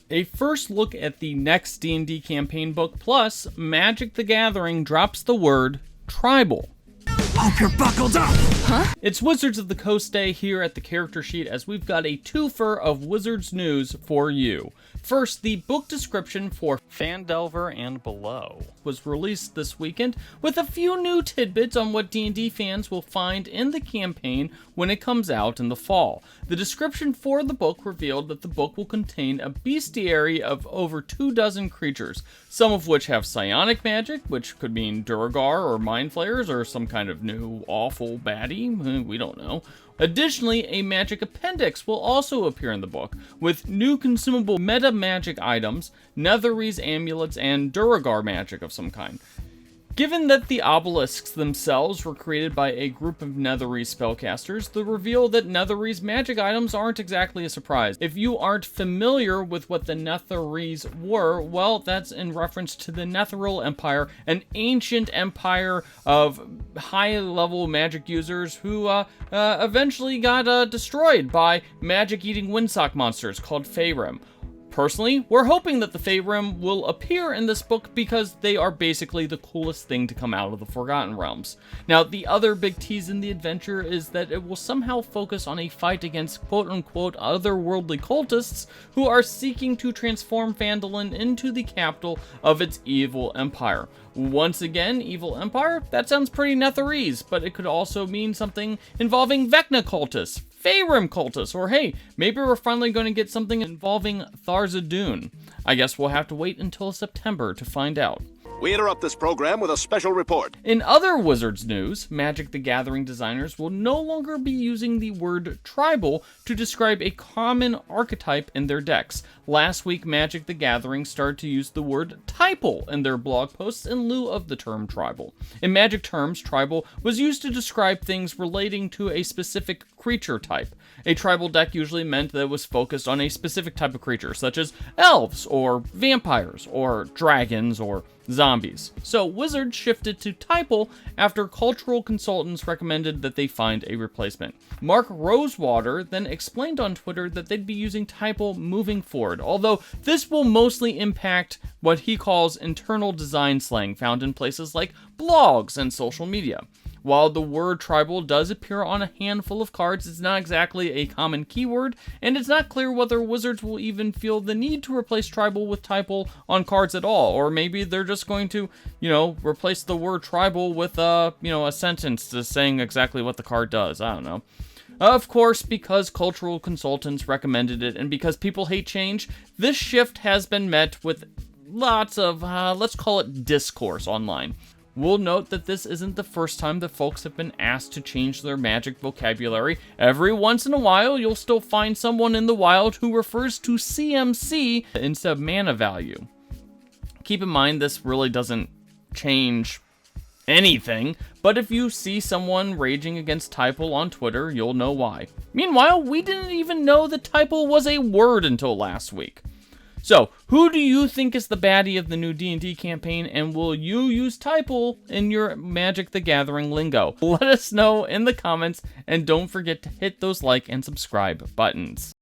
A first look at the next D&D campaign book, plus Magic the Gathering drops the word tribal. Hope you're buckled up! Huh? It's Wizards of the Coast Day here at the character sheet as we've got a twofer of Wizards news for you. First, the book description for Phandelver and Below was released this weekend with a few new tidbits on what D&D fans will find in the campaign when it comes out in the fall. The description for the book revealed that the book will contain a bestiary of over 24 creatures, some of which have psionic magic, which could mean Duergar or Mind Flayers or some kind of new awful baddie, we don't know. Additionally, a magic appendix will also appear in the book, with new consumable meta magic items, Netherese amulets, and Duergar magic of some kind. Given that the obelisks themselves were created by a group of Netherese spellcasters, the reveal that Netherese magic items aren't exactly a surprise. If you aren't familiar with what the Netherese were, well, that's in reference to the Netheril Empire, an ancient empire of high-level magic users who eventually got destroyed by magic-eating windsock monsters called Faerûn. Personally, we're hoping that the Faerûn will appear in this book because they are basically the coolest thing to come out of the Forgotten Realms. Now, the other big tease in the adventure is that it will somehow focus on a fight against quote-unquote otherworldly cultists who are seeking to transform Phandalin into the capital of its evil empire. Once again, evil empire? That sounds pretty Netherese, but it could also mean something involving Vecna cultists, Faerûn cultists, or hey, maybe we're finally going to get something involving Tharizdun. I guess we'll have to wait until September to find out. We interrupt this program with a special report. In other Wizards news, Magic the Gathering designers will no longer be using the word tribal to describe a common archetype in their decks. Last week, Magic the Gathering started to use the word typal in their blog posts in lieu of the term tribal. In Magic terms, tribal was used to describe things relating to a specific creature type. A tribal deck usually meant that it was focused on a specific type of creature, such as elves, or vampires, or dragons, or zombies. So Wizards shifted to typal after cultural consultants recommended that they find a replacement. Mark Rosewater then explained on Twitter that they'd be using typal moving forward, although this will mostly impact what he calls internal design slang found in places like blogs and social media. While the word tribal does appear on a handful of cards, it's not exactly a common keyword, and it's not clear whether Wizards will even feel the need to replace tribal with typal on cards at all, or maybe they're just going to, replace the word tribal with, a sentence just saying exactly what the card does. I don't know. Of course, because cultural consultants recommended it, and because people hate change, this shift has been met with lots of, let's call it discourse online. We'll note that this isn't the first time that folks have been asked to change their magic vocabulary. Every once in a while, you'll still find someone in the wild who refers to CMC instead of mana value. Keep in mind, this really doesn't change anything, but if you see someone raging against typal on Twitter, you'll know why. Meanwhile, we didn't even know that typal was a word until last week. So, who do you think is the baddie of the new D&D campaign, and will you use typal in your Magic the Gathering lingo? Let us know in the comments, and don't forget to hit those like and subscribe buttons.